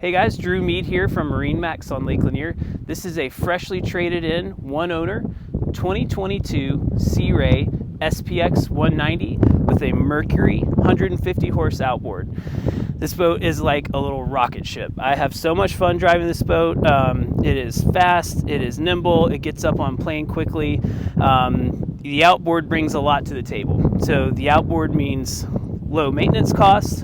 Hey guys, Drew Mead here from MarineMax on Lake Lanier. This is a freshly traded in, one owner, 2022 Sea Ray SPX 190 with a Mercury 150 horse outboard. This boat is like a little rocket ship. I have so much fun driving this boat. It is fast, it is nimble, it gets up on plane quickly. The outboard brings a lot to the table. So the outboard means low maintenance costs.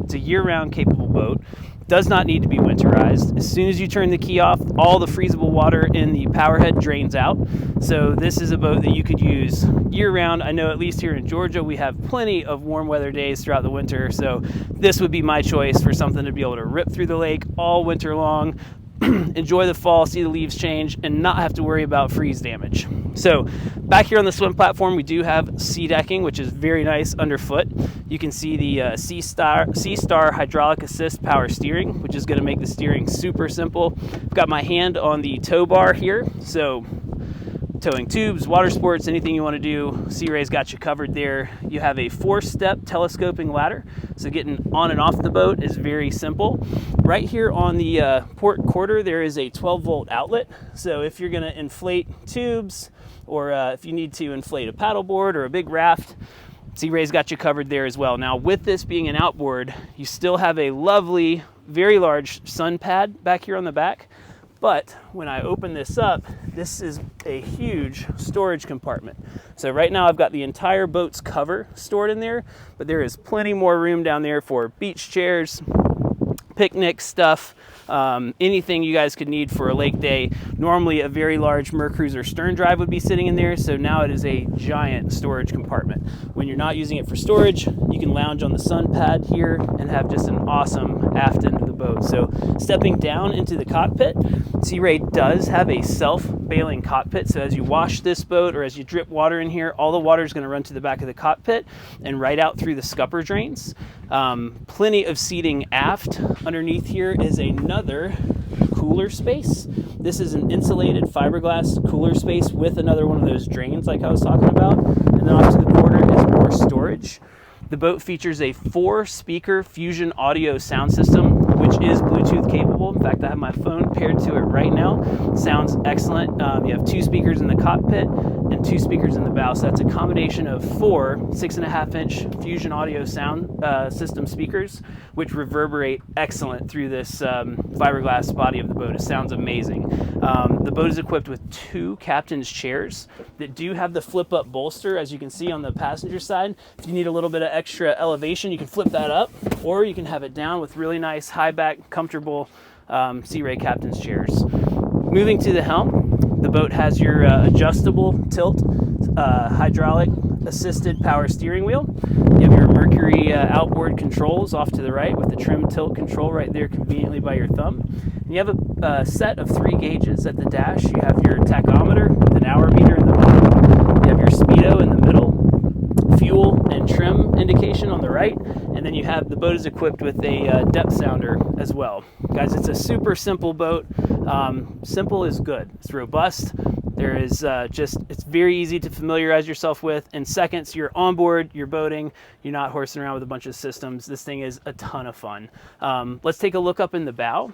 It's a year-round capable boat. Does not need to be winterized. As soon as you turn the key off, all the freezable water in the power head drains out. So this is a boat that you could use year-round. I know at least here in Georgia, we have plenty of warm weather days throughout the winter. So this would be my choice for something to be able to rip through the lake all winter long, enjoy the fall, see the leaves change, and not have to worry about freeze damage. So back here on the swim platform, we do have sea decking, which is very nice underfoot. You can see the Sea Star hydraulic assist power steering, which is going to make the steering super simple. I've got my hand on the tow bar here, so towing tubes, water sports, anything you want to do, Sea Ray's got you covered there. You have a 4-step telescoping ladder, so getting on and off the boat is very simple. Right here on the port quarter, there is a 12-volt outlet, so if you're going to inflate tubes, or if you need to inflate a paddleboard or a big raft, Sea Ray's got you covered there as well. Now, with this being an outboard, you still have a lovely, very large sun pad back here on the back. But when I open this up, this is a huge storage compartment. So right now I've got the entire boat's cover stored in there, but there is plenty more room down there for beach chairs, picnic stuff, anything you guys could need for a lake day. Normally a very large Mercruiser stern drive would be sitting in there, so now it is a giant storage compartment. When you're not using it for storage, you can lounge on the sun pad here and have just an awesome aft end of the boat. So stepping down into the cockpit, Sea Ray does have a self-bailing cockpit, so as you wash this boat or as you drip water in here, all the water is going to run to the back of the cockpit and right out through the scupper drains. Plenty of seating aft. Underneath here is another cooler space. This is an insulated fiberglass cooler space with another one of those drains like I was talking about. And then off to the quarter is more storage. The boat features a 4-speaker Fusion audio sound system, which is Bluetooth capable. In fact, I have my phone paired to it right now. Sounds excellent. You have 2 speakers in the cockpit and 2 speakers in the bow. So that's a combination of 4 6.5-inch Fusion audio sound system speakers, which reverberate excellent through this fiberglass body of the boat. It sounds amazing. The boat is equipped with 2 captain's chairs that do have the flip-up bolster, as you can see on the passenger side. If you need a little bit of extra elevation, you can flip that up, or you can have it down with really nice high back, comfortable Sea Ray captain's chairs. Moving to the helm, the boat has your adjustable tilt hydraulic assisted power steering wheel. You have your Mercury outboard controls off to the right with the trim tilt control right there conveniently by your thumb. And you have a set of 3 gauges at the dash. You have your tachometer with an hour meter in the bottom. You have your speedo in the middle, fuel and trim indication on the right, and then you have the boat is equipped with a depth sounder as well. Guys, it's a super simple boat. Simple is good. It's robust. There is it's very easy to familiarize yourself with. In seconds, you're on board, you're boating, you're not horsing around with a bunch of systems. This thing is a ton of fun. Let's take a look up in the bow.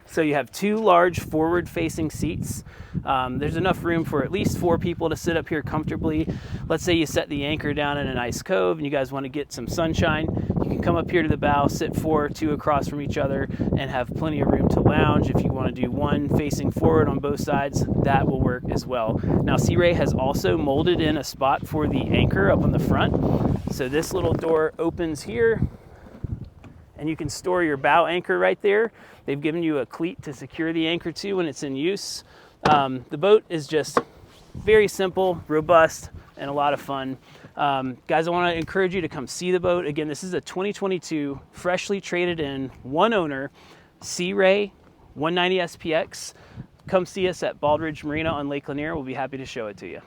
So you have 2 large forward-facing seats. There's enough room for at least 4 people to sit up here comfortably. Let's say you set the anchor down in a nice cove and you guys want to get some sunshine. You can come up here to the bow, sit 2 across from each other, and have plenty of room to lounge. If you want to do one facing forward on both sides, that will work as well. Now, Sea Ray has also molded in a spot for the anchor up on the front. So this little door opens here, and you can store your bow anchor right there. They've given you a cleat to secure the anchor to when it's in use. The boat is just very simple, robust, and a lot of fun. Guys, I want to encourage you to come see the boat. Again, this is a 2022 freshly traded in, one owner, Sea Ray 190 SPX. Come see us at Baldridge Marina on Lake Lanier. We'll be happy to show it to you.